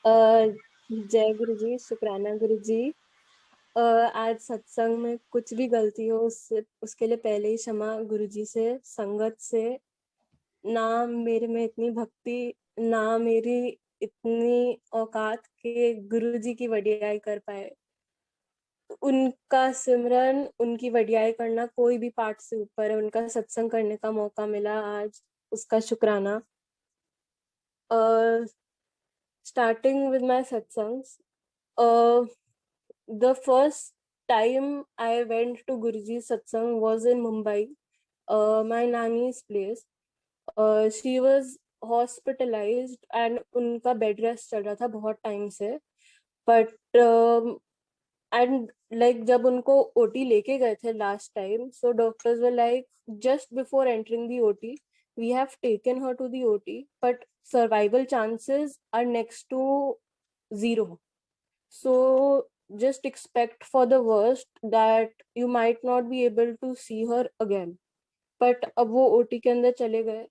अ, जय गुरु जी, शुक्राना गुरु जी। आज सत्संग में कुछ भी गलती हो उसके लिए पहले ही क्षमा गुरु जी से, संगत से। ना मेरे में इतनी भक्ति, ना मेरी इतनी औकात के गुरु जी की वडियाई कर पाए। उनका सिमरन, उनकी वडियाई करना कोई भी पाठ से ऊपर है। उनका सत्संग करने का मौका मिला आज, उसका शुक्राना। Starting with my satsangs, the first time I went to Guruji's satsang was in Mumbai, my nanny's place. She was hospitalized and उनका बेड रेस्ट चल रहा था बहुत टाइम से। बट एंड लाइक जब उनको ओटी लेके गए थे last time, so doctors were like just before entering the OT, we have taken her to the OT, but survival chances are next to zero. So just expect for the worst that you might not be able to see her again. But अब वो OT के अंदर चले गए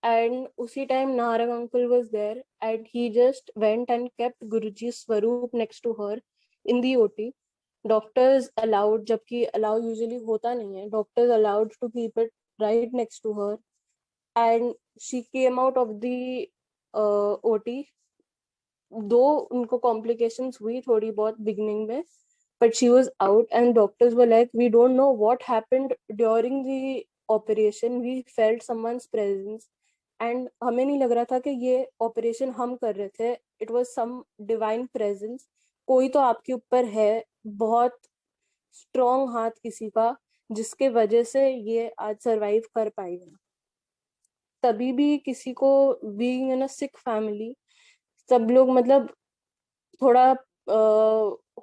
and उसी time Narang uncle was there and he just went and kept Guruji's स्वरूप next to her in the OT. Doctors allowed, जबकि allow usually होता नहीं है, doctors allowed to keep it right next to her and she came out of the OT. दो उनको complications हुई थोड़ी बहुत बिगनिंग में, but she was out and doctors were like, we don't know what happened during the operation, we felt someone's presence and हमें नहीं लग रहा था कि ये ऑपरेशन हम कर रहे थे, it was some divine presence. कोई तो आपके ऊपर है, बहुत स्ट्रॉन्ग हाथ किसी का, जिसके वजह से ये आज सरवाइव कर पाई है। तभी भी किसी को, being in a sick family, सब लोग मतलब थोड़ा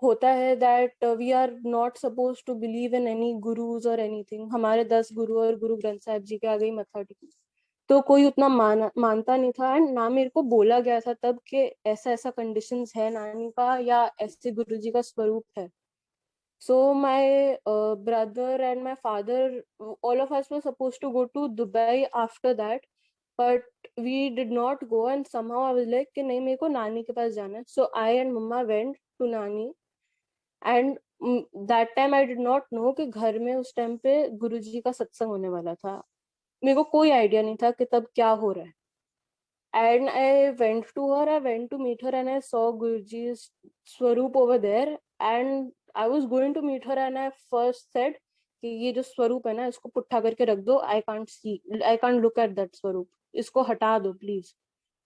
होता है that we are not suppose to believe in any gurus और एनीथिंग। हमारे 10 गुरु और गुरु ग्रंथ साहिब जी के आगे ही मत्था टेकी, तो कोई उतना मानता नहीं था एंड ना मेरे को बोला गया था तब कि ऐसा ऐसा कंडीशंस है नानी का या ऐसे गुरु जी का स्वरूप है। So my brother and my father, all of us were supposed to go to Dubai after that, but we did not go. And somehow I was like कि नहीं, मेरे को नानी के पास जाना है. So I and mama went to नानी and that time I did not know कि घर में उस टाइम पे गुरुजी का सत्संग होने वाला था। मेरे को कोई आइडिया नहीं था कि तब क्या हो रहा है। And I went to her, I went to meet her and I saw Guruji's Swaroop over there and I was going to meet her and I first said कि ये जो स्वरूप है ना, इसको पुट्ठा करके रख दो, I can't see, I can't look at that स्वरूप, इसको हटा दो please.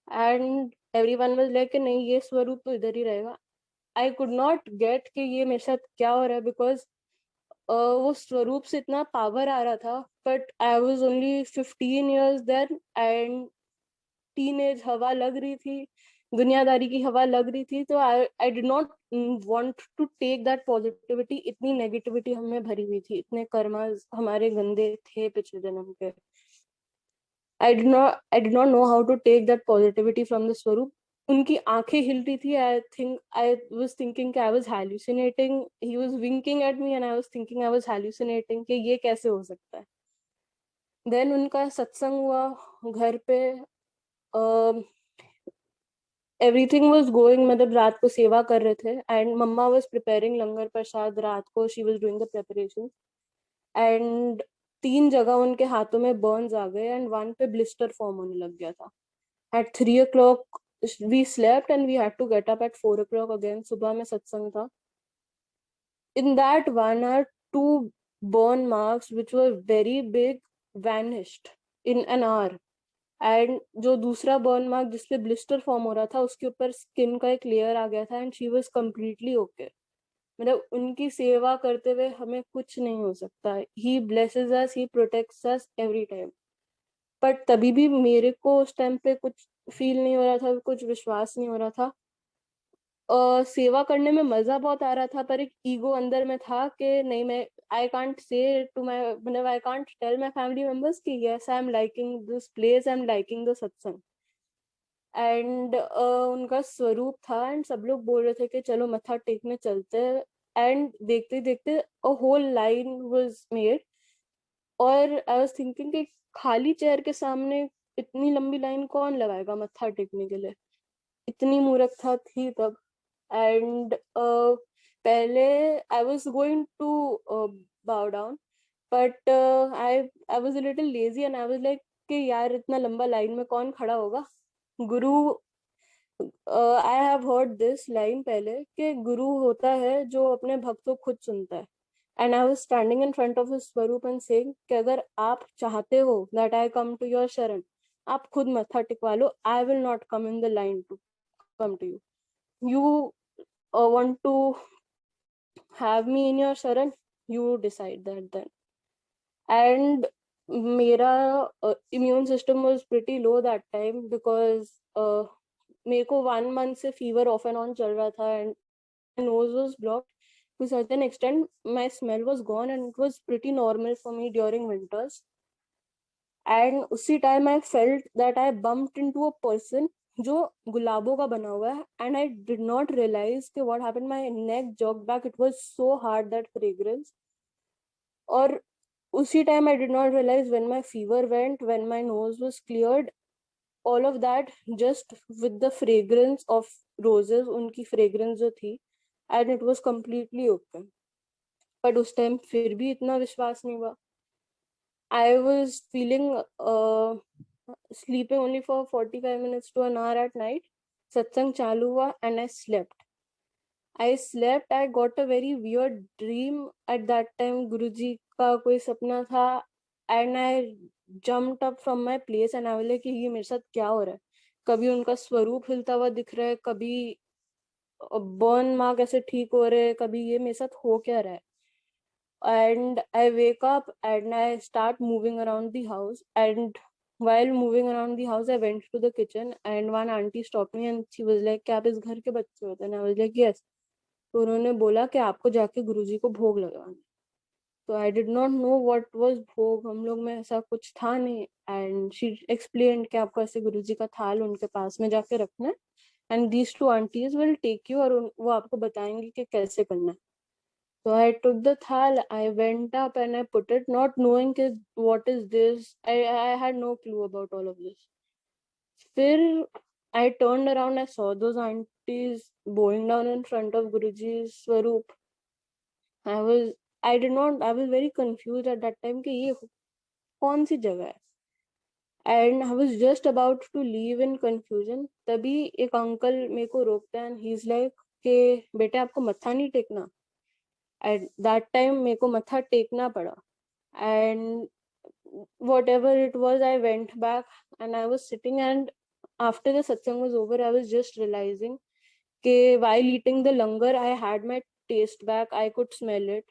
And everyone was like कि नहीं, ये स्वरूप तो इधर ही रहेगा। आई कुड नॉट गेट कि ये मेरे साथ क्या हो रहा है, बिकॉज वो स्वरूप से इतना पावर आ रहा था, but I was only 15 years then and teenage हवा लग रही थी, दुनियादारी की हवा लग रही थी, तो I did not want to take that positivity. इतनी नेगेटिविटी हमें भरी हुई थी, इतने कर्मा हमारे गंदे थे पिछले जन्म के। I did not know how to take that positivity from the Swaroop. उनकी आंखें हिल रही थी, आई वाज थिंकिंग कि I was hallucinating, he was winking at me and I was thinking I was hallucinating कि ये कैसे हो सकता है। देन उनका सत्संग हुआ घर पे। एवरीथिंग वाज गोइंग, मतलब रात को सेवा कर रहे थे and mumma was preparing langar prasad रात को, she was doing the preparation and 3 जगह उनके हाथों में बर्न्स आ गए एंड वन पे ब्लिस्टर फॉर्म होने लग गया था। At 3 o'clock we slept and we had to get up at 4 o'clock again, सुबह में सत्संग था। In that 1 hour 2 burn marks which were very big vanished in an hour. And जो दूसरा बर्न मार्क जिसपे ब्लिस्टर फॉर्म हो रहा था, उसके ऊपर स्किन का एक लेयर आ गया था and she was completely okay. मतलब उनकी सेवा करते हुए हमें कुछ नहीं हो सकता। He blesses us, he protects us every time. But तभी भी मेरे को उस टाइम पे कुछ फील नहीं हो रहा था, कुछ विश्वास नहीं हो रहा था। सेवा करने में मजा बहुत आ रहा था, पर एक ईगो अंदर में था कि नहीं, मैं I can't say to my, मतलब I can't tell my family members कि yes I am liking this place, I am liking the satsang. And उनका स्वरूप था एंड सब लोग बोल रहे थे कि चलो मत्था टेकने चलते हैं। एंड देखते देखते a whole line was made और आई वाज थिंकिंग कि खाली चेयर के सामने इतनी लंबी लाइन कौन लगाएगा मत्था टेकने के लिए। इतनी मूर्खता थी तब. एंड पहले I was going to bow down, but I was a little lazy and I was like कि यार इतना लंबा लाइन में कौन खड़ा होगा. गुरु, I have heard this line पहले कि गुरु होता है जो अपने भक्तों को खुद सुनता है. And I was standing in front of his swaroop and saying कि अगर आप चाहते हो that I come to your sharan, आप खुद मत्था टिकवा लो. I will not come in the line to come to you. You want to have me in your sharan, you decide that then. And मेरा immune system was pretty low that time because मेरे को 1 month से fever off and on चल रहा था and my nose was blocked to a certain extent. My smell was gone and it was pretty normal for me during winters. And उसी time I felt that I bumped into a person जो गुलाबों का बना हुआ है and I did not realize कि what happened. My neck jogged back. It was so hard, that fragrance. और उसी time I did not realize when my fever went, when my nose was cleared, all of that just with the fragrance of roses, उनकी fragrance जो थी, and it was completely okay. But उस time फिर भी इतना विश्वास नहीं हुआ. I was feeling sleeping only for 45 minutes to an hour at night. सत्संग चालू हुआ and I slept. I got a very weird dream at that time. गुरुजी का कोई सपना था and I jumped up from my place and I was like कि ये मेरे साथ क्या हो रहा है. कभी उनका स्वरूप हिलता हुआ दिख रहा है, कभी बर्न मार्क ऐसे ठीक हो रहे हैं, कभी ये मेरे साथ हो क्या रहा है. And I wake up and I start moving around the house, and while moving around the house I went to the kitchen and one auntie stopped me and she was like क्या आप इस घर के बच्चे होते हैं. And I was like yes. तो उन्होंने बोला कि आपको जाके गुरुजी को भोग लगाना. तो I did not know what was भोग, हम लोग में ऐसा कुछ था नहीं. And she explained कि आपको ऐसे गुरुजी का थाल उनके पास में जाके रखना है and these two aunties will take you, और वो आपको बताएंगे कि कैसे करना है. So I took the thal, I went up and I put it, not knowing what is this. I had no clue about all of this. फिर I turned around, I saw those aunties bowing down in front of Guruji's swaroop. I was very confused at that time कि ये कौन सी जगह है. And I was just about to leave in confusion. तभी एक uncle मेरे को रोकता है and he's like कि बेटे आपको मत्था नहीं टेकना. At that time मेरे को मत्था टेकना पड़ा. And whatever it was, I went back and I was sitting, and after the satsang was over, I was just realizing कि while eating the langar, I had my taste back. I could smell it.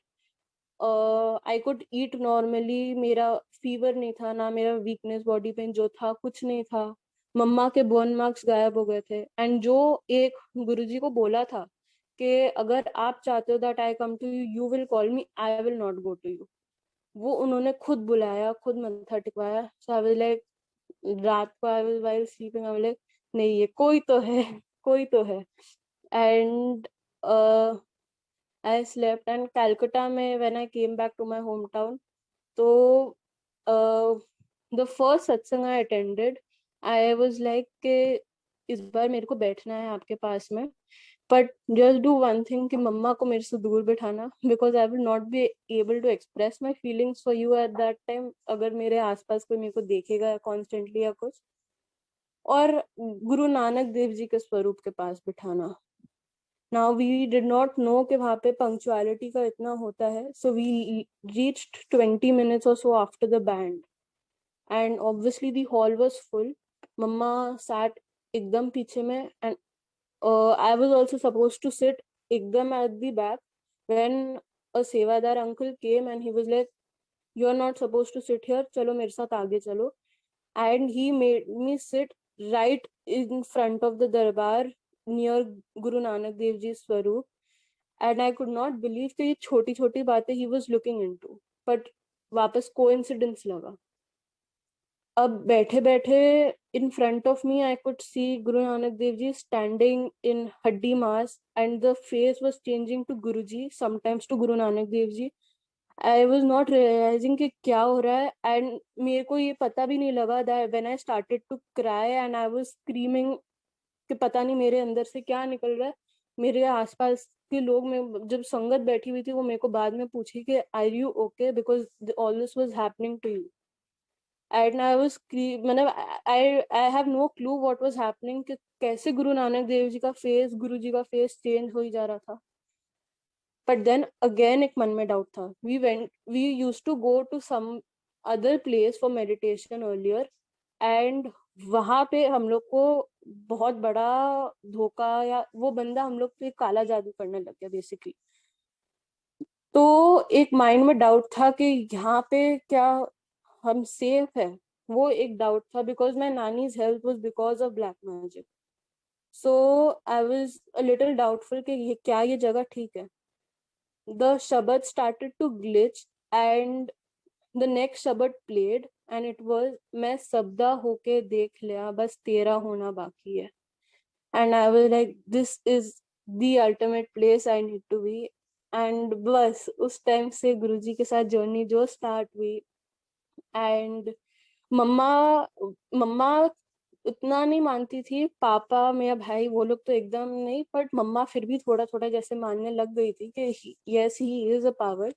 I could eat normally. मेरा fever नहीं था, ना मेरा weakness, body pain जो था कुछ नहीं था. मम्मा के burn marks गायब हो गए थे. And जो एक गुरुजी को बोला था कि अगर आप चाहते हो that I come to you, you will call me, I will not go to you, वो उन्होंने खुद बुलाया, खुद मत्था टिकवाया. So I was like, रात को I was while sleeping, I was like नहीं ये कोई तो है, कोई तो है. And I slept, and Calcutta में when I came back to my hometown, तो the first satsang I attended, I was like कि इस बार मेरे को बैठना है आपके पास में, but just do one thing कि मम्मा को मेरे से दूर बिठाना, because I will not be able to express my feelings for you at that time अगर मेरे आसपास कोई मेरे को देखेगा constantly या कुछ. और गुरु नानक देव जी के स्वरूप के पास बिठाना. Now we did not know कि वहाँ पे punctuality का इतना होता है, so we reached 20 minutes or so after the band, and obviously the hall was full. Mama sat एकदम पीछे में, and I was also supposed to sit एकदम at the back when a सेवादार uncle came and he was like, "You are not supposed to sit here. चलो मेरे साथ आगे चलो." And he made me sit right in front of the darbar near Guru Nanak Dev Ji's swaroop. And I could not believe कि ये छोटी छोटी बातें he was looking into, but वापस coincidence लगा. अब बैठे बैठे in front of me I could see Guru Nanak Dev Ji standing in Haddi Mass, and the face was changing to Guruji, sometimes to Guru Nanak Dev Ji. I was not realizing कि क्या हो रहा है, and मेरे को ये पता भी नहीं लगा that when I started to cry and I was screaming कि पता नहीं मेरे अंदर से क्या निकल रहा है। मेरे आसपास के लोग, में जब संगत बैठी हुई थी, वो मेरे को बाद में पूछी कि are you okay, because all this was happening to you. And I was, मतलब I have no clue what was happening, कि कैसे गुरु नानक देव जी का फेस, गुरु जी का फेस चेंज हो ही जा रहा था। बट देन अगेन एक मन में डाउट था। We used to go to some other place for meditation earlier, and वहां पे हम लोग को बहुत बड़ा धोखा, या वो बंदा हम लोग पे काला जादू करने लग गया बेसिकली। तो एक माइंड में डाउट था कि यहाँ पे क्या हम सेफ है, वो एक डाउट था, because my nannies health was because of black magic. So I was a little doubtful कि ये क्या, ये जगह ठीक है। द शब्द started to glitch, and the next शब्द played, and it was, मैं सबदा होके देख लिया, बस तेरा होना बाकी है। And I was like, this is the ultimate place I need to be. And बस उस टाइम से गुरुजी के साथ जर्नी जो स्टार्ट हुई। एंड मम्मा मम्मा उतना नहीं मानती थी, पापा, मेरा भाई, वो लोग तो एकदम नहीं, बट मम्मा फिर भी थोड़ा थोड़ा जैसे मानने लग गई थी कि yes, he is a power.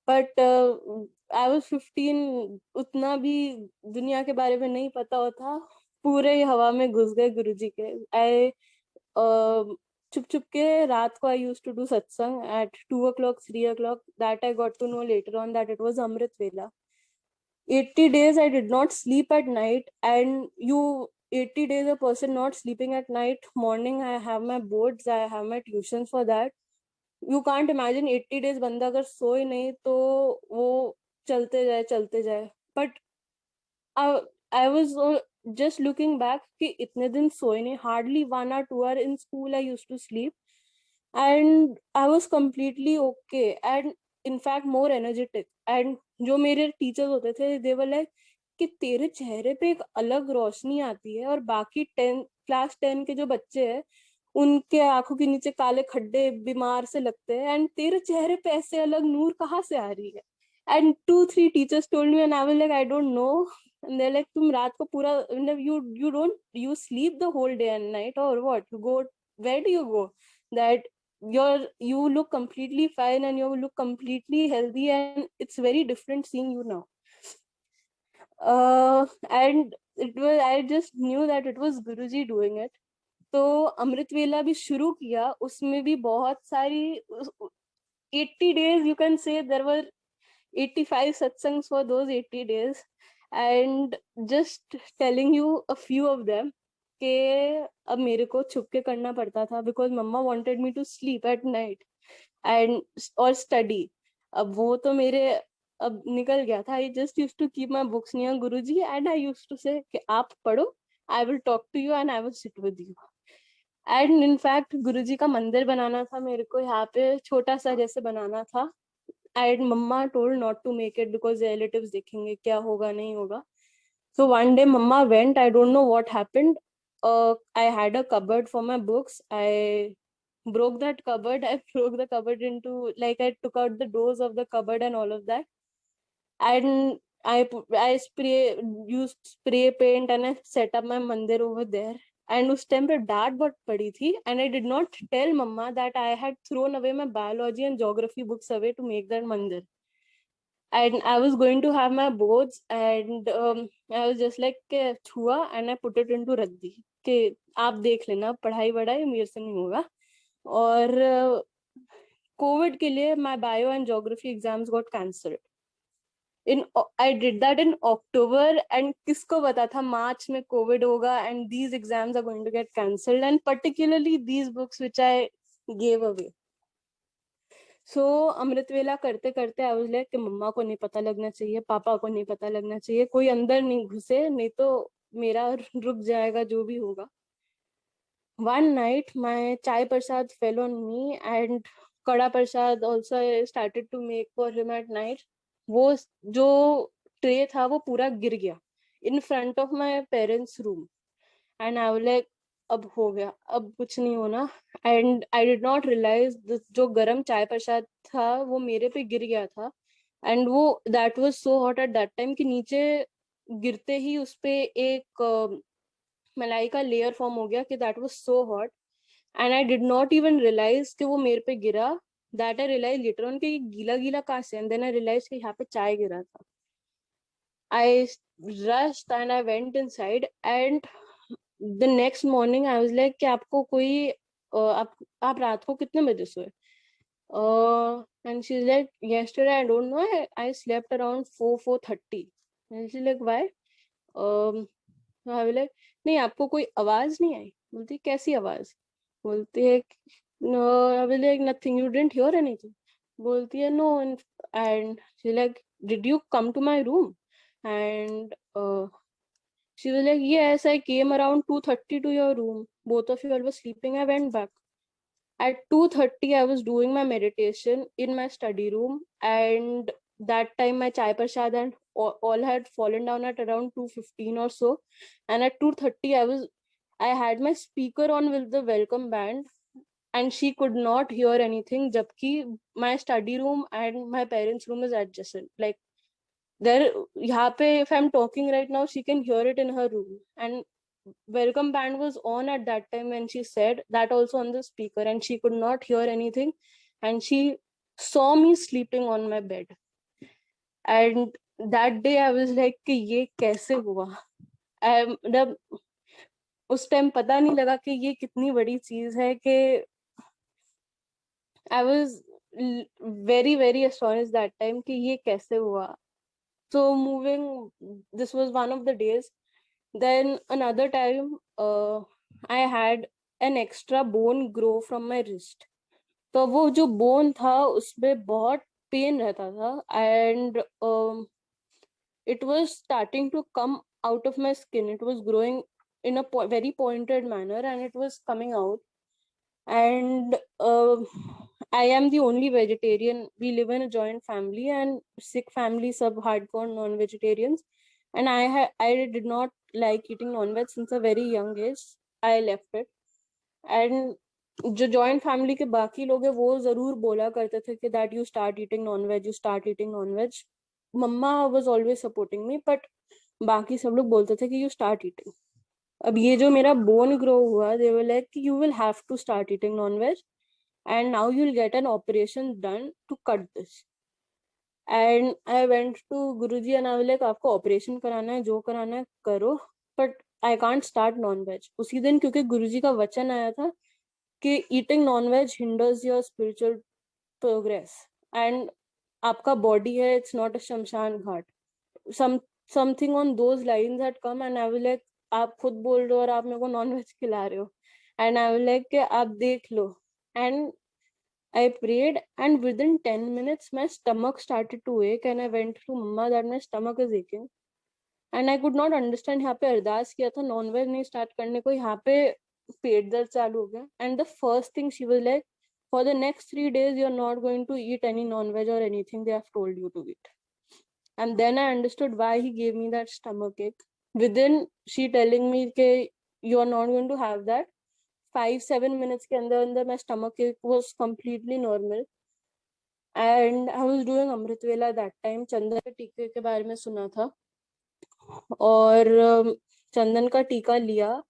But I was 15, उतना भी दुनिया के बारे में नहीं पता होता। पूरे ही हवा में घुस गए गुरुजी के। आई चुप चुप के रात को I use to do satsang at 2 o'clock, 3 o'clock, that I got to know later on that it was amrit vela. 80 days I did not sleep at night, and you, 80 days a person not sleeping at night, morning I have my boards, I have my tuitions for that. You can't imagine 80 days बंदा अगर सोए नहीं तो वो चलते जाए। But I was just looking back कि इतने दिन सोए नहीं, hardly 1 or 2 hour in school I used to sleep, and I was completely okay, and in fact more energetic. And जो मेरे टीचर्स होते थे, they were like कि तेरे चेहरे पे एक अलग रोशनी आती है, और बाकी क्लास 10 के जो बच्चे हैं उनके आंखों के नीचे काले खड्डे बीमार से लगते हैं, एंड तेरे चेहरे पे ऐसे अलग नूर कहाँ से आ रही है। And 2 3 teachers told me, and I was like I don't know. And they like तुम रात को पूरा, मतलब you don't, you sleep the whole day and night, और what, you go, where do you go, that you look completely fine and you look completely healthy, and it's very different seeing you now. And it was, I just knew that it was Guruji doing it. तो अमृत वेला भी शुरू किया, उसमें भी बहुत सारी 80 days, you can say there were 85 satsangs for those 80 days, and just telling you a few of them कि अब मेरे को छुप के करना पड़ता था, because mamma wanted me to sleep at night and और स्टडी। अब वो तो मेरे अब निकल गया था। I just use to keep my books near Guruji, and I use to say कि आप पढ़ो, I will talk to you and I will sit with you. And in fact Guruji का मंदिर बनाना था मेरे को यहाँ पे, छोटा सा जैसे बनाना था। And mumma told not to make it because relatives देखेंगे, क्या होगा नहीं होगा। So one day mama went, I don't know what happened. I had a cupboard for my books. I broke that cupboard. I broke the cupboard into, like, I took out the doors of the cupboard and all of that. And I used spray paint and I set up my mandir over there. And उस time पे डांट बहुत पड़ी थी, and I did not tell mama that I had thrown away my biology and geography books away to make that mandir. And I was going to have my boards, and I was just like छुआ, and I put it into रद्दी कि आप देख लेना, पढ़ाई वढ़ाई मेरे से नहीं होगा। और कोविड के लिए my bio and geography exams got cancelled. I did that in October, and किसको पता था मार्च में कोविड होगा and these exams are going to get cancelled, and particularly these books which I gave away. सो अमृत वेला करते करते आई वाज लाइक कि मम्मा को नहीं पता लगना चाहिए, पापा को नहीं पता लगना चाहिए, कोई अंदर नहीं घुसे, नहीं तो मेरा रुक जाएगा जो भी होगा। One night my chai prasad fell on me, and kada prasad also I started to make for him at night. वो जो ट्रे था वो पूरा गिर गया in front of my parents' room, and I was like अब हो गया, अब कुछ नहीं होना। And I did not realise जो गरम चाय प्रसाद था वो मेरे पे गिर गया था, एंड वो that was so hot at that time कि नीचे गिरते ही उस पे एक मलाई का लेयर फॉर्म हो गया कि that was so hot, and I did not even realise कि वो मेरे पे गिरा. That I realise later on कि ये गीला गीला कहाँ से, एंड देन आई रियलाइज कि यहाँ पे चाय गिरा था. I rushed and I went inside, and the next morning I was like कि आपको कोई आप रात को कितने बजे सोए? And she's like, yesterday I don't know, I slept around 4:30. And she's like, why? I was like, नहीं आपको कोई आवाज नहीं आई? बोलती कैसी आवाज? बोलती है no. I was like, nothing, you didn't hear anything? बोलती है no. And she's like, did you come to my room? And she was like, yes, I came around 2:30 to your room. Both of you all were sleeping. I went back. At 2:30, I was doing my meditation in my study room, and that time my chai prasad and all had fallen down at around 2:15 or so. And at 2:30, I had my speaker on with the welcome band, and she could not hear anything. Jabki my study room and my parents' room is adjacent. Like there, यहाँ पे if I'm talking right now, she can hear it in her room. And welcome band was on at that time when she said that, also on the speaker, and she could not hear anything, and she saw me sleeping on my bed. And that day I was like कि ये कैसे हुआ? मतलब उस time पता नहीं लगा कि ये कितनी बड़ी चीज है कि I was very very astonished that time कि ये कैसे हुआ. So moving, this was one of the days. Then another time, I had an extra bone grow from my wrist. तो वो जो bone था उसमें बहुत pain रहता था, and it was starting to come out of my skin. It was growing in a very pointed manner, and it was coming out. And I am the only vegetarian. We live in a joint family, and Sikh family sub hardcore non-vegetarians. And I did not like eating non-veg since a very young age. I left it. And जो joint family के बाकी लोग हैं वो जरूर बोला करते थे कि that you start eating non-veg, you start eating non-veg. Mama was always supporting me, but बाकी सब लोग बोलते थे कि you start eating. अब ये जो मेरा bone grow हुआ, they were like कि you will have to start eating non-veg, and now you'll get an operation done to cut this. And I went to Guruji and I was like, आपको operation कराना है, जो कराना है करो, but I can't start non-veg. उसी दिन क्योंकि गुरुजी का वचन आया था कि eating non-veg hinders your spiritual progress, and आपका body है, it's not a शमशान घाट. Something on those lines had come, and I was like, आप खुद बोल रहे हो और आप मेरे को non-veg खिला रहे हो. And I was like कि आप देख लो. And I prayed, and within 10 minutes, my stomach started to ache, and I went to Mama that my stomach is aching. And I could not understand. यहाँ पे अरदास किया था non-veg नहीं start करने को, यहाँ पे पेट दर्द चालू हो गया. And the first thing she was like, for the next 3 days, you're not going to eat any non-veg or anything they have told you to eat. And then I understood why he gave me that stomach ache. Within she telling me that you are not going to have that, 5-7 minutes के अंदर अंदर my stomach ache was completely normal. And I was doing Amrit Vela that time. चंदन के टीके के बारे में सुना था, और चंदन का टीका लिया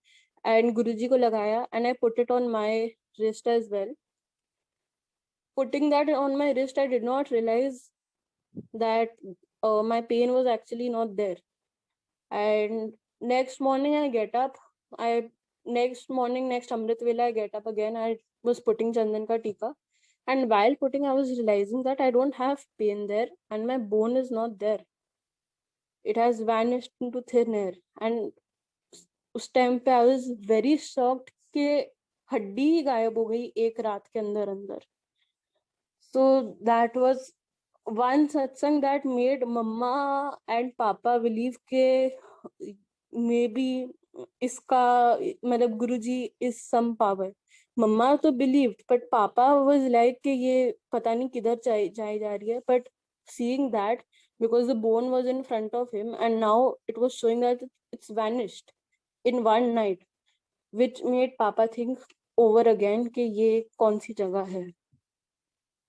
and गुरुजी को लगाया, and I put it on my wrist as well. Putting that on my wrist, I did not realize that my pain was actually not there. And next morning I get up. Next Amrit Vela I get up again. I was putting Chandan ka tika. And while putting, I was realizing that I don't have pain there and my bone is not there. It has vanished into thin air. And उस time पे I was very shocked कि हड्डी ही गायब हो गई एक रात के अंदर अंदर. So that was one satsang that made mama and papa believe के maybe इसका मतलब गुरुजी is some power. मम्मा तो believed, but papa was like कि ये पता नहीं किधर जाई जा रही है. But seeing that, because the bone was in front of him and now it was showing that it's vanished in one night, which made papa think over again कि ये कौन सी जगह है.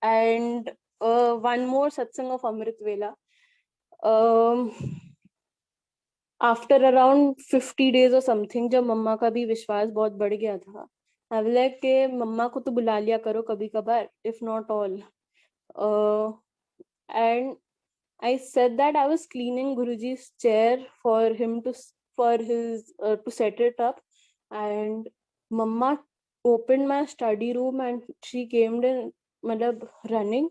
And one more satsang of Amrit Vela. After around 50 days और something, जब मम्मा का भी विश्वास बहुत बढ़ गया था, आई वाज लाइक कि मम्मा को तो बुला लिया करो कभी कभार, if not all. And I said that I was cleaning Guruji's chair for him for his to set it up, and Mama opened my study room and she came in, मतलब running,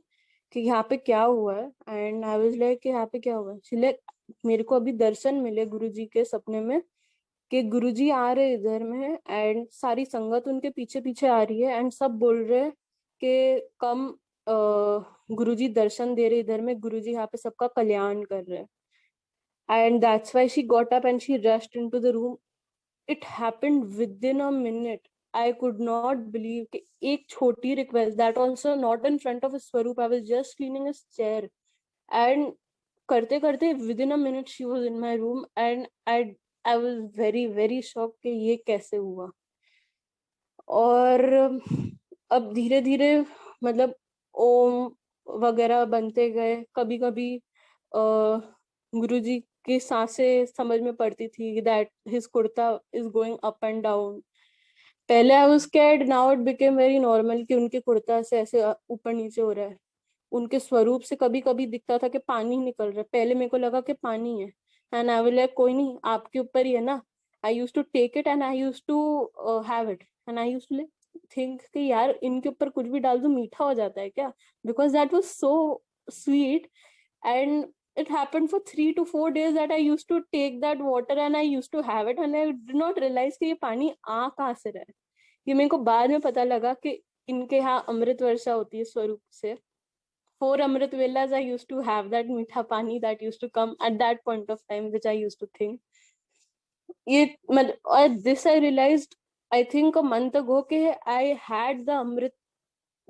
कि यहाँ पे क्या हुआ है. And I was like कि यहाँ पे क्या हुआ है. She like मेरे को अभी दर्शन मिले गुरुजी के सपने में कि गुरुजी आ रहे इधर में, एंड सारी संगत उनके पीछे पीछे आ रही है, एंड सब बोल रहे हैं कि कम गुरुजी दर्शन दे रहे इधर में, गुरुजी यहाँ पे सबका कल्याण कर रहे हैं. And that's why she got up and she rushed into the room. It happened within a minute. I could not believe कि एक छोटी request, that also not in front of a Swaroop, I was just cleaning his chair, and करते करते within a minute she was in my room, and I was very very shocked कि ये कैसे हुआ. और अब धीरे धीरे मतलब ओम वगैरह बनते गए. कभी कभी गुरुजी की सांसें समझ में पड़ती थी, that his kurta is going up and down. पहले I was scared, now it became very normal कि उनके कुर्ता से ऐसे ऊपर नीचे हो रहा है. उनके स्वरूप से कभी कभी दिखता था कि पानी निकल रहा है. पहले मेरे को लगा कि पानी है, एंड आई वाज लाइक कोई नहीं, आपके ऊपर ही है ना. I use to take it and I use to have it, and I use to think कि यार इनके ऊपर कुछ भी डाल दो मीठा हो जाता है क्या, because that was so sweet. And it happened for 3 to 4 days that I used to take that water and I used to have it, and I did not realize कि ये पानी आ कहाँ से रहा है. ये मेरे को बाद में पता लगा कि इनके यहाँ अमृत वर्षा होती है स्वरूप से. 4 Amrit Velas I used to have that मीठा पानी that used to come at that point of time, which I used to think. ये और this I realized I think a month ago कि I had the Amrit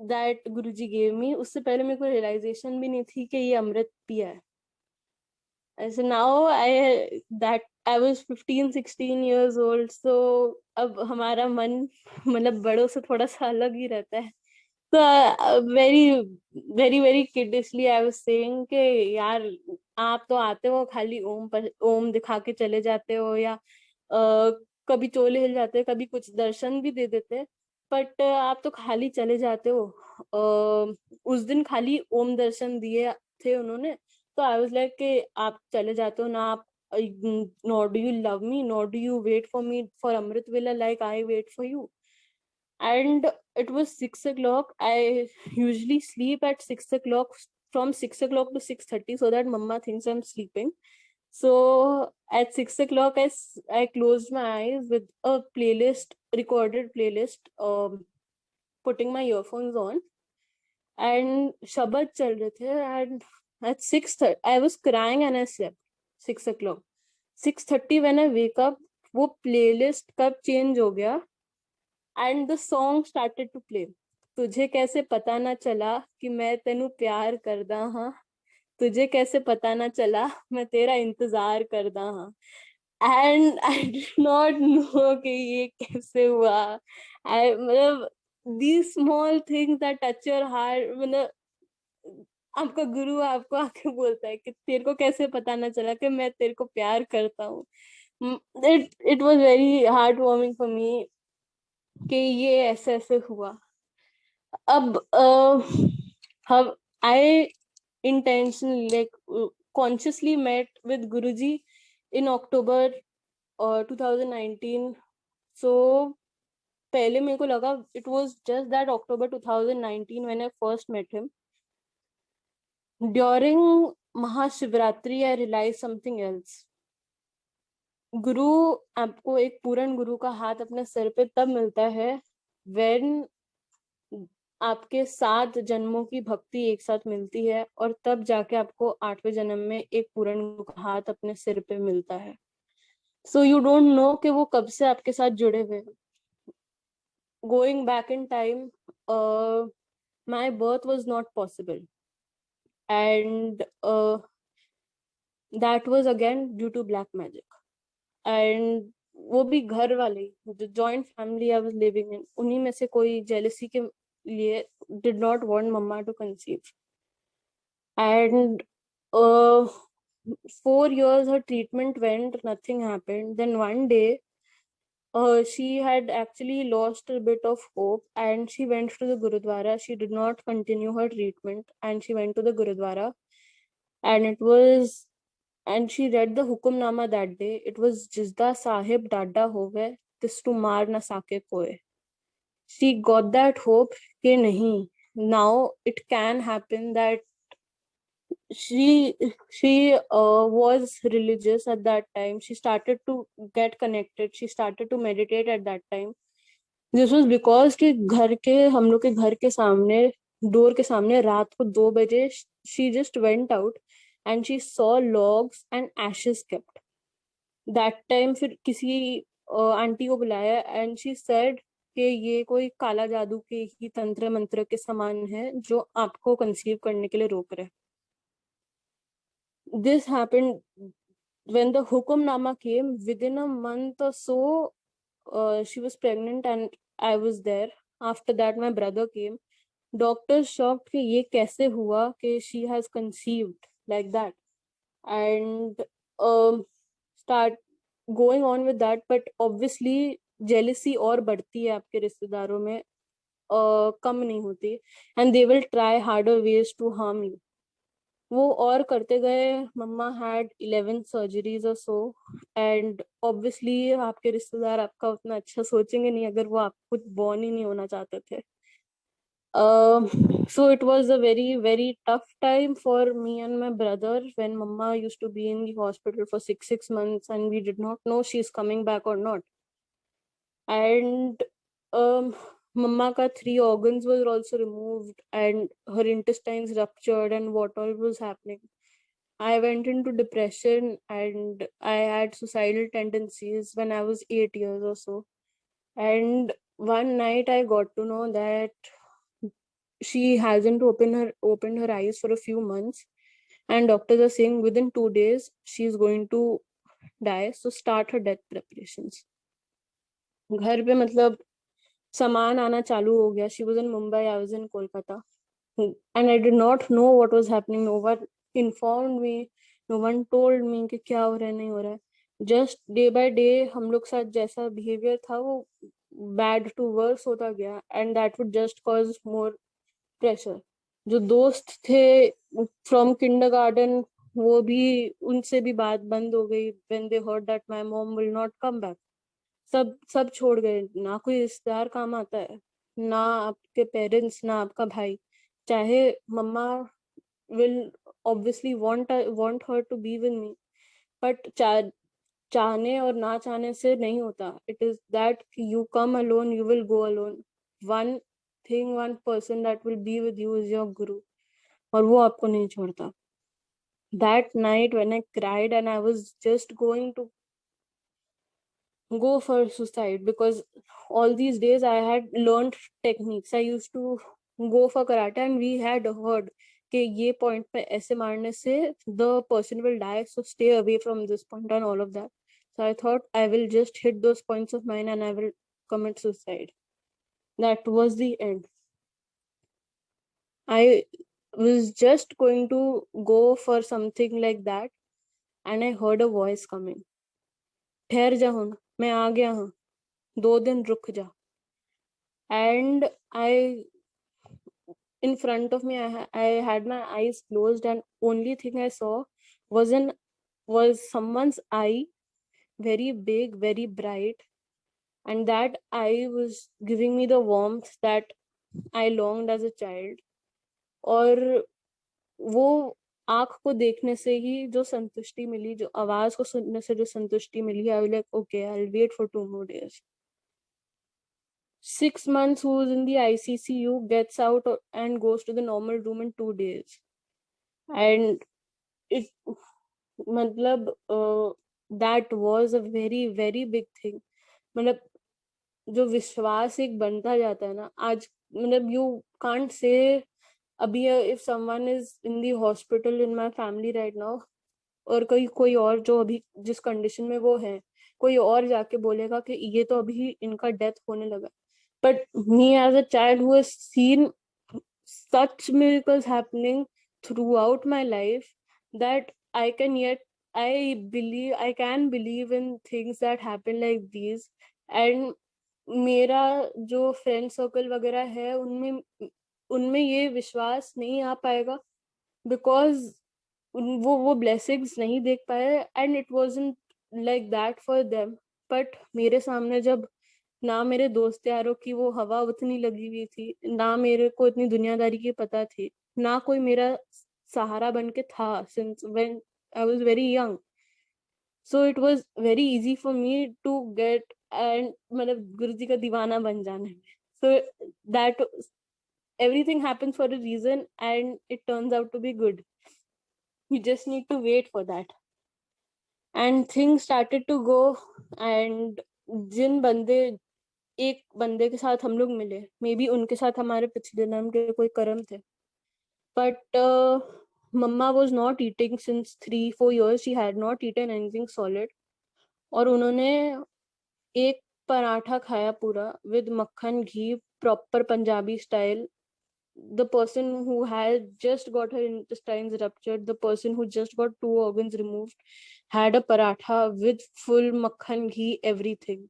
that Guruji gave me. उससे पहले मेरे को realization भी नहीं थी कि ये अमृत पिया है. So now I was 15-16 years old, so अब हमारा मन मतलब बड़ों से थोड़ा सा अलग ही रहता है. तो very very very kiddishly I was saying कि यार आप तो आते हो खाली ओम पर ओम दिखा के चले जाते हो, या कभी चोले हिल जाते, कभी कुछ दर्शन भी दे देते, बट आप तो खाली चले जाते हो. उस दिन खाली ओम दर्शन दिए थे उन्होंने. तो आई वाज लाइक कि आप चले जाते हो ना, आप nor do you love me, nor do you wait for me for Amrit Vela like I wait for you. And it was 6 o'clock. I usually sleep at 6 o'clock, from 6 o'clock to 6:30, so that mama thinks I'm sleeping. So at 6 o'clock, I closed my eyes with a playlist, recorded playlist, putting my earphones on, and Shabad chal rahe the. And at 6:30, I was crying and I slept. 6 o'clock. 6:30 when I wake up, वो playlist कब change हो गया, and the song started to play. तुझे कैसे पता ना चला कि मैं तेनू प्यार करदा हाँ, तुझे कैसे पता ना चला मैं तेरा इंतजार करदा हाँ. And I did not know कि ये कैसे हुआ. मतलब these small things that touch your heart, मतलब आपका गुरु आपको आके बोलता है कि तेरे को कैसे पता ना चला कि मैं तेरे को प्यार करता हूँ. It was very heartwarming for me कि ये ऐसे ऐसे हुआ. अब हम I intentionally consciously met with Guruji in October 2019. So पहले मेरे को लगा it was just that October 2019 when I first met him. During Mahashivratri I realized something else. गुरु आपको एक पूर्ण गुरु का हाथ अपने सर पे तब मिलता है when आपके 7 जन्मों की भक्ति एक साथ मिलती है, और तब जाके आपको 8वें जन्म में एक पूर्ण गुरु का हाथ अपने सिर पे मिलता है. सो यू डोंट नो कि वो कब से आपके साथ जुड़े हुए हैं. Going back in time, my birth was not possible, and that was again due to black magic. And वो भी घर वाले, जो joint family I was living in, उन्हीं में से कोई जेलसी के लिए did not want mama to conceive. And 4 years her treatment went, nothing happened. Then one day, she had actually lost a bit of hope and she went to the Gurudwara. She did not continue her treatment and she went to the Gurudwara, and it was, and she read the Hukumnama that day. It was Jisda Sahib Dada Hove, tis to mar na sake koe. She got that hope ke nahi, now it can happen that she was religious at that time. She started to get connected, she started to meditate at that time. This was because कि घर के, हम लोग के घर के सामने, door के सामने रात को 2 बजे she just went out and she saw logs and ashes kept that time. फिर किसी आंटी को बुलाया एंड शी सेड कि ये कोई काला जादू के ही तंत्र मंत्र के समान है जो आपको कंसीव करने के लिए रोक रहे. This happened when the hukumnama came. Within a month or so, she was pregnant and I was there. After that my brother came. Doctors shocked कि ये कैसे हुआ कि she has conceived like that, and start going on with that. But obviously jealousy और बढ़ती है आपके रिश्तेदारों में, कम नहीं होती, and they will try harder ways to harm you. वो और करते गए. मम्मा हैड 11 सर्जरीज और सो, एंड ऑब्वियसली आपके रिश्तेदार आपका उतना अच्छा सोचेंगे नहीं अगर वो आपको बॉर्न ही नहीं होना चाहते थे. So it was a very very tough time for me and my brother when mama used to be in the hospital for 6 months and we did not know she's coming back or not. And mama ka 3 organs were also removed and her intestines ruptured and what all was happening. I went into depression and I had suicidal tendencies when I was 8 years or so. And one night I got to know that she hasn't opened her eyes for a few months, and doctors are saying within 2 days she's going to die. So start her death preparations. घर पे मतलब सामान आना चालू हो गया. She was in Mumbai, I was in Kolkata, and I did not know what was happening. No one informed me, no one told me कि क्या हो रहा है नहीं हो रहा है. Just day by day हम लोग साथ जैसा behavior था वो bad to worse होता गया, and that would just cause more pressure. जो दोस्त थे from kindergarten, वो भी, उनसे भी बात बंद हो गई when they heard that my mom will not come back. सब छोड़ गए. ना कोई रिश्तेदार काम आता है, ना आपके पेरेंट्स, ना आपका भाई. चाहे मम्मा will obviously want her to be with me, but चाहने और ना चाहने से नहीं होता. It is that you come alone, you will go alone. One thing, one person that will be with you is your guru, और वो आपको नहीं छोड़ता. That night when I cried and I was just going to go for suicide, because all these days I had learned techniques. I used to go for karate and we had heard कि ये point पे ऐसे मारने से the person will die, so stay away from this point and all of that. So I thought I will just hit those points of mine and I will commit suicide. That was the end. I was just going to go for something like that and I heard a voice coming. ठहर जा हुन, मैं आ गया हूँ, 2 दिन रुक जा. And in front of me, I had my eyes closed and only thing I saw was someone's eye, very big, very bright, and that eye was giving me the warmth that I longed as a child. और वो आँख को देखने से ही जो संतुष्टि मिली, जो आवाज को सुनने से जो संतुष्टि मिली, I was like, okay, I'll wait for 2 more days. 6 months who's in the ICCU gets out and goes to the normal room in 2 days. And it, मतलब that was a very very big thing. मतलब जो विश्वास एक बनता जाता है ना आज, मतलब you can't say अभी if someone is in the hospital in my family right now, और कोई और जो अभी जिस कंडीशन में वो है, कोई और जाके बोलेगा कि ये तो अभी इनका डेथ होने लगा. But me as a child who has seen such miracles happening throughout my life, that I can believe in things that happen like these. And मेरा जो फ्रेंड सर्कल वगैरह है उनमें उनमें ये विश्वास नहीं आ पाएगा, बिकॉज वो ब्लेसिंग्स नहीं देख पाए, and it wasn't like that for them. But मेरे सामने जब ना मेरे दोस्त यारों की वो हवा उतनी लगी हुई थी, ना मेरे को इतनी दुनियादारी की पता थी, ना कोई मेरा सहारा बन के था, since when I was very young. So it was very easy for me to get and मतलब गुरु जी का दीवाना बन जाने में. So that everything happens for a reason and it turns out to be good. You just need to wait for that. And things started to go. And जिन बंदे एक बंदे के साथ हम लोग मिले, मे बी उनके साथ हमारे पिछले जन्म के कोई कर्म थे. But mamma was not eating since 3-4 years. She had not eaten anything solid. और उन्होंने एक पराठा खाया पूरा with makhan ghee, proper Punjabi style. The person who had just got her intestines ruptured, the person who just got 2 organs removed, had a paratha with full makhan ghee, everything.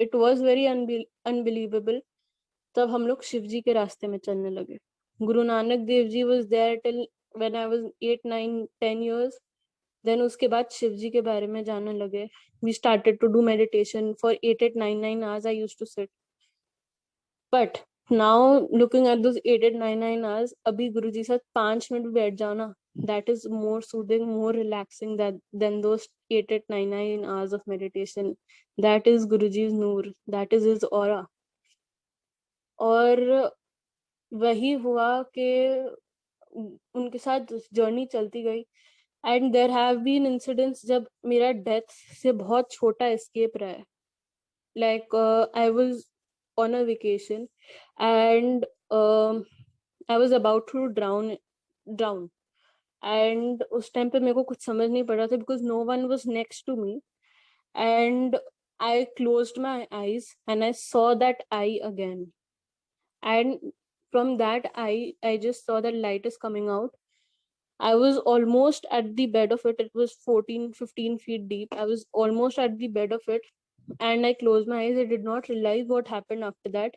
It was very unbelievable. तब हम लोग शिव जी के रास्ते में चलने लगे. गुरु नानक देव जी was there till when I was 8, 9, 10 years. Then उसके बाद शिव जी के बारे में जानने लगे. We started to do meditation for 8, 8, 9, 9 hours. I used to sit. But now looking at those 8, 8, 9, 9 hours, अभी गुरुजी साथ 5 मिनट बैठ जाओ ना, that is more soothing, more relaxing than those 8, 8, 9, 9 hours of meditation. That is Guruji's noor, that is his aura. और वही हुआ कि उनके साथ जर्नी चलती गई. And there have been incidents जब मेरा डेथ से बहुत छोटा एस्केप रहा है. Like I was on a vacation and I was about to drown. And उस टाइम पे मेरे को कुछ समझ नहीं पड़ रहा था because no one was next to me. And I closed my eyes and I saw that eye again. And from that eye, I just saw that light is coming out. I was almost at the bed of it. It was 14, 15 feet deep. I was almost at the bed of it. And I closed my eyes. I did not realize what happened after that.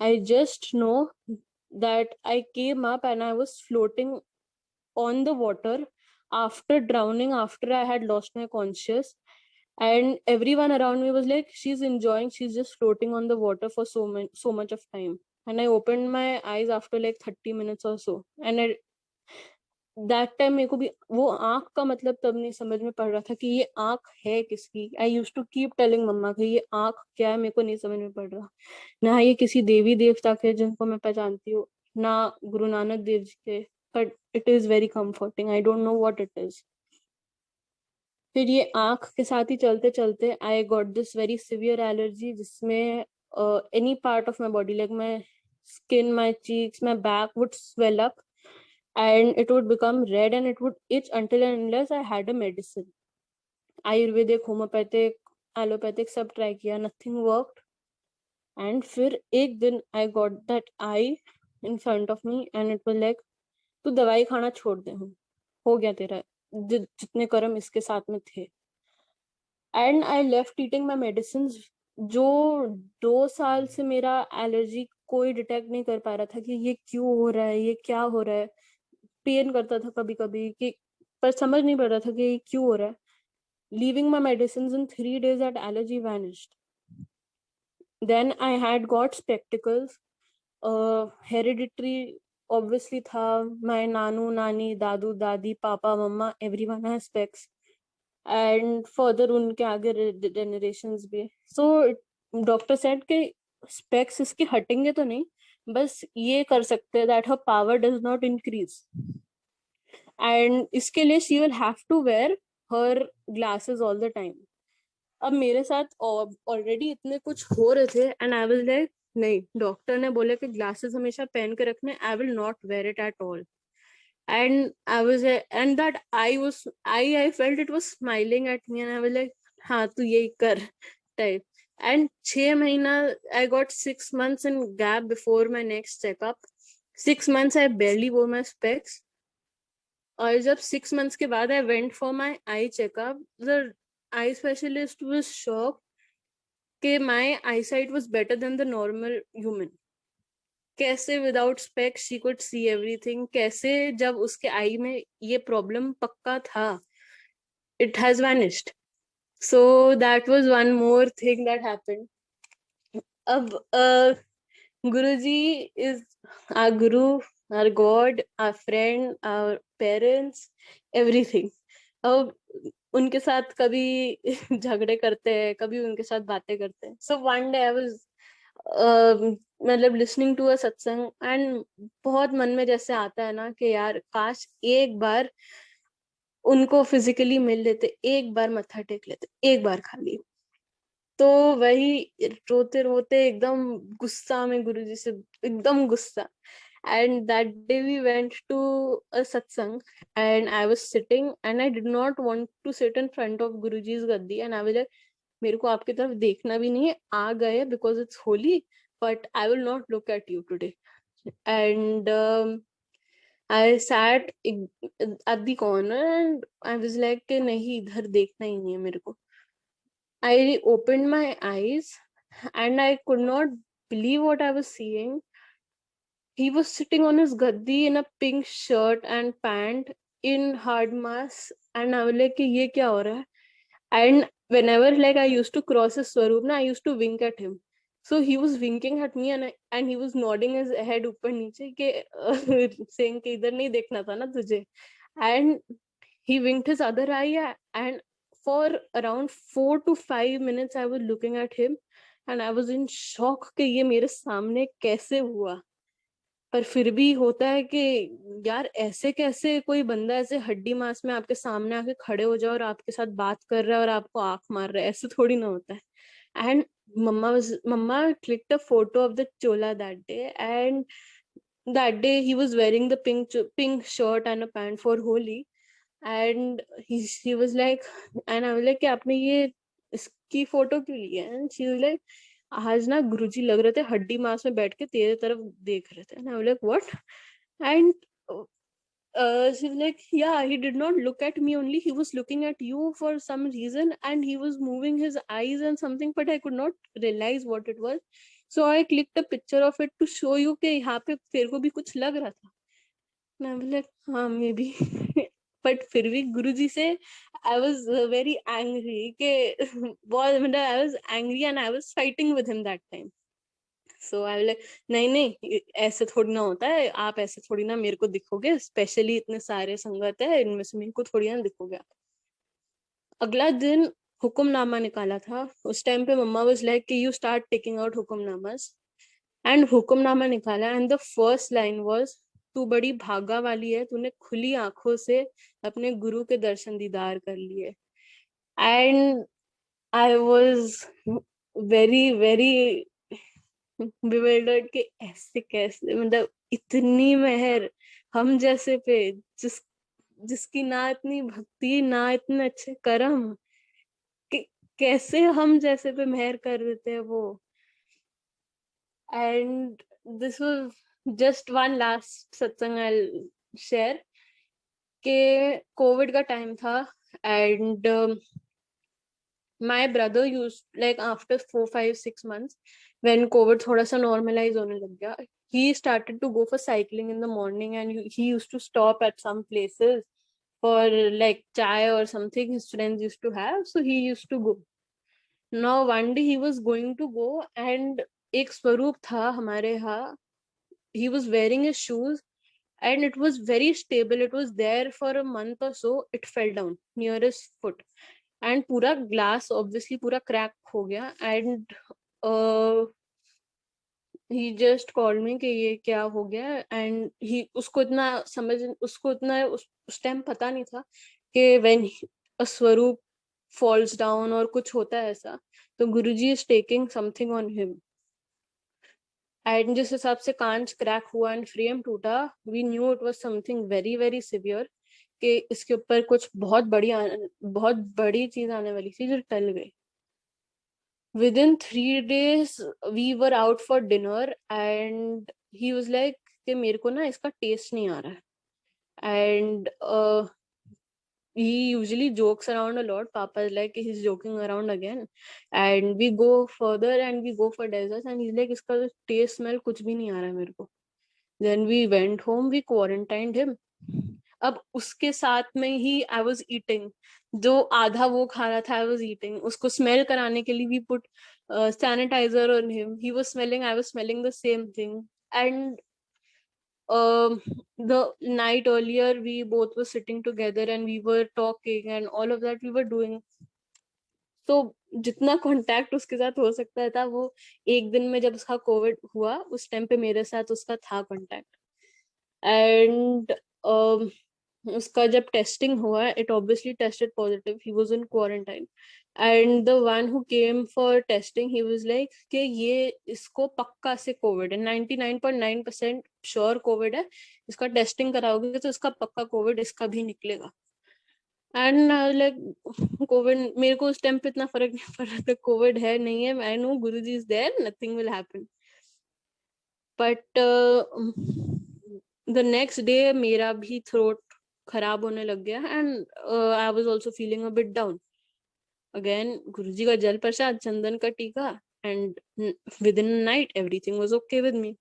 I just know that I came up and I was floating on the water after drowning, after I had lost my conscious. And everyone around me was like, she's enjoying, she's just floating on the water for so much of time. And I opened my eyes after like 30 minutes or so. And that time मेरे को भी वो आंख का मतलब तब नहीं समझ में पड़ रहा था कि ये आंख है किसकी. आई यूज टू कीप टेलिंग मम्मा कि ये आंख क्या है, मेरे को नहीं समझ में पड़ रहा. ना ये किसी देवी देवता के जिनको मैं पहचानती हूँ, ना गुरु नानक देव जी के. But it is very comforting. I don't know what it is. फिर ये आंख के साथ ही चलते चलते I got this very severe allergy, जिसमें any part of my body, like my skin, my cheeks, my back would swell up and it would become red and it would itch until and unless I had a medicine. Ayurvedic, homeopathic, allopathic सब try किया, nothing worked. And फिर एक दिन I got that eye in front of me and it was like, तू दवाई खाना छोड़ दे, हो गया तेरा, जितने कर्म इसके साथ में थे. And I left eating my medicines. जो 2 साल से मेरा एलर्जी कोई डिटेक्ट नहीं कर पा रहा था कि ये क्यों हो रहा है, ये क्या हो रहा है. पेन करता था कभी कभी कि, पर समझ नहीं पड़ रहा था कि ये क्यों हो रहा है. Leaving my medicine in 3 days that allergy vanished. Then I had got spectacles. Hereditary obviously था. My नानू नानी, दादू दादी, पापा मम्मा, everyone has specs. And further उनके आगे generations भी. So डॉक्टर सेड कि स्पेक्स इसकी हटेंगे तो नहीं, बस ये कर सकते हैं that her power does not increase. And इसके लिए she will have to wear her glasses all the time. अब मेरे साथ ऑलरेडी इतने कुछ हो रहे थे एंड आई विल लाइक, नहीं, डॉक्टर ने बोले कि ग्लासेस हमेशा पहन के रखने, I will not wear it at all. And I was and that I felt it was smiling at me and I was like, हाँ तू यही कर टाइप. एंड 6 महीना, I got 6 months in gap before my next checkup. 6 months I barely wore my specs. और जब 6 months के बाद I went for my eye checkup, the eye specialist was shocked कि my eye sight was better than the normal human. कैसे without specs she could see everything, कैसे जब उसके eye में ये प्रॉब्लम पक्का था, it has vanished. So that was one more thing that happened. अब Guruji is our guru, our god, our friend, our parents, everything. अब उनके साथ कभी झगड़े करते हैं, कभी उनके साथ बातें करते हैं। So one day I was मतलब लिसनिंग टू अ सत्संग, एंड बहुत मन में जैसे आता है ना कि यार काश एक बार उनको फिजिकली मिल लेते, एक बार मत्था टेक लेते, एक बार खाली। तो वही रोते रोते एकदम गुस्सा में गुरुजी से, एकदम गुस्सा। And that day we went to a satsang, and I was sitting and I did not want to sit in front of Guruji's gaddi, and I was like, मेरे को आपकी तरफ देखना भी नहीं है, आ गए because it's holy, but I will not look at you today. And I sat at the corner and I was like कि नहीं, इधर देखना ही नहीं है मेरे को. I opened my eyes and I could not believe what I was seeing. He was sitting on his gaddi in a pink shirt and pant in hard mass, and I was like कि ये क्या हो रहा है? And whenever like I used to cross his swaroop na, I used to wink at him. So he was winking at me, and he was nodding his head ऊपर नीचे के saying कि इधर नहीं देखना था ना तुझे. And he winked his other eye, and for around 4 to 5 minutes I was looking at him, and I was in shock कि ये मेरे सामने कैसे हुआ. पर फिर भी होता है कि यार ऐसे कैसे कोई बंदा ऐसे हड्डी मांस में आपके सामने आके खड़े हो जाए और आपके साथ बात कर रहा है और आपको आंख मार रहा है, ऐसे थोड़ी ना होता है. And mama clicked a photo of the chola that day, and that day he was wearing the pink shirt and a pant for Holi, and he was like, and I was like कि आपने ये इसकी photo क्यों ली है? And she was like, आज ना गुरुजी लग रहे थे हड्डी मांस में बैठ के तेरे तरफ देख रहे थे. And I was like, what? And she was like, yeah, he did not look at me only, he was looking at you for some reason, and he was moving his eyes and something, but I could not realize what it was. So I clicked a picture of it to show you कि यहाँ पे तेरे को भी कुछ लग रहा था. मैं बोले हाँ मे बी. बट फिर भी गुरुजी से आई वॉज वेरी एंग्री के बहुत, मतलब I was angry and I was fighting with him that time. So I like नहीं नहीं ऐसे थोड़ी ना होता है, आप ऐसे थोड़ी ना मेरे को दिखोगे, स्पेशली इतने सारे संगत है इनमें से मेरे को थोड़ी ना दिखोगे आप. अगला दिन हुक्मनामा निकाला था. उस टाइम पे मम्मा वाज लाइक कि you start taking out hukamnamas. And hukamnama निकाला, and the first line was, तू बड़ी भागा वाली है, तूने खुली आंखों से अपने गुरु के दर्शन दीदार कर लिए. And I was very very bewildered कि ऐसे कैसे, मतलब इतनी मेहर हम जैसे पे, जिस जिसकी ना इतनी भक्ति ना इतने अच्छे कर्म, कि कैसे हम जैसे पे मेहर कर देते हैं वो. And this was just one last सत्संग आई शेयर के कोविड का टाइम था. And my brother used, like after 4, 5, 6 months, when COVID थोड़ा सा normalize होने लग गया, he started to go for cycling in the morning, and he used to stop at some places for like chai or something his friends used to have, so he used to go. Now one day he was going to go, and एक स्वरूप था हमारे यहाँ, he was wearing his shoes, and it was very stable, it was there for a month or so, it fell down near his foot, and पूरा glass obviously पूरा crack हो गया. And he just called me कि ये क्या हो गया. And ही उसको इतना समझ, उसको इतना उस टाइम पता नहीं था कि व्हेन अ स्वरूप फॉल्स डाउन और कुछ होता है ऐसा, तो Guruji is taking something on him. And जिस हिसाब से कांच क्रैक हुआ एंड फ्रेम टूटा, we knew it was something very very severe, कि इसके ऊपर कुछ बहुत बड़ी चीज आने वाली थी जो टल गई. Within 3 days we were out for dinner, and he was like कि मेरे को ना इसका टेस्ट नहीं आ रहा है. and he usually jokes around a lot. Papa is like, he's joking around again, and we go further and we go for desserts, and he's like, इसका taste smell कुछ भी नहीं आ रहा है मेरे को. Then we went home, we quarantined him. अब उसके साथ में ही I was eating, जो आधा वो खा रहा था I was eating. उसको smell कराने के लिए we put sanitizer on him. He was smelling, I was smelling the same thing. And the night earlier we both were sitting together and we were talking and all of that we were doing. So जितना contact उसके साथ हो सकता था वो एक दिन में जब उसका कोविड हुआ उस टाइम पे मेरे साथ उसका था कांटेक्ट. एंड उसका जब टेस्टिंग हुआ it obviously tested positive. He was in quarantine and the one who came for testing he was like कि ये इसको पक्का से कोविड है, 99.9% श्योर कोविड है, इसका टेस्टिंग कराओगे तो इसका पक्का कोविड इसका भी निकलेगा. एंड लाइक कोविड मेरे को उस टाइम पे इतना फर्क नहीं पड़ रहा था, कोविड है नहीं है, I know Guruji is there, nothing will happen. But the next day मेरा भी थ्रोट खराब होने लग गया and I was also feeling a bit down. Again Guruji का जल प्रसाद, चंदन का टीका, and within night everything was okay with me.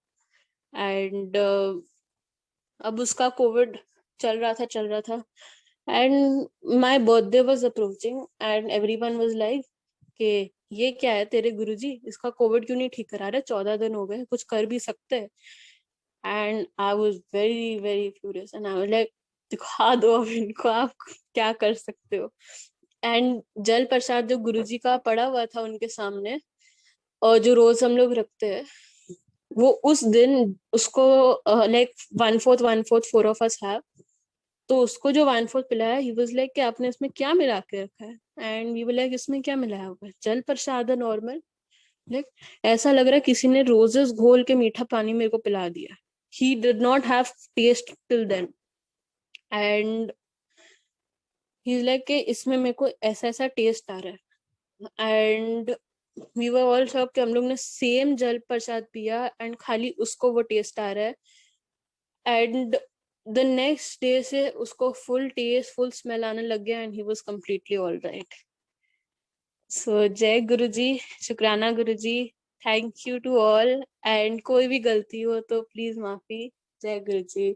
And अब उसका कोविड चल रहा था and my birthday was approaching and everyone was like कि ये क्या है तेरे गुरुजी, इसका कोविड क्यों नहीं ठीक करा रहे, 14 दिन हो गए, कुछ कर भी सकते हैं. And I was very very furious and I was like दिखा दो अब इनको आप क्या कर सकते हो. एंड जल प्रसाद जो गुरुजी का पड़ा हुआ था उनके सामने और जो रोज हम लोग रखते हैं वो उस दिन उसको लाइक 1/4 4 ऑफ अस हैव, तो उसको जो 1/4 पिलाया ही वाज लाइक कि आपने इसमें क्या मिला के रखा है. एंड वी वर लाइक इसमें क्या मिलाया हुआ है, जल प्रसाद है नॉर्मल. लाइक ऐसा लग रहा है किसी ने रोजेस घोल के मीठा पानी मेरे को पिला दिया. He did not have taste till then and he is like कि इसमें मेरे को ऐसा ऐसा टेस्ट आ रहा है. And we were all shock कि हम लोग ने सेम जल प्रसाद पिया एंड खाली उसको वो टेस्ट आ रहा है. एंड द नेक्स्ट डे से उसको फुल टेस्ट फुल स्मेल आने लग गया and he was completely all right. So जय गुरुजी, शुक्राना Guruji, thank you to all. And कोई भी गलती हो तो प्लीज माफी. जय गुरुजी.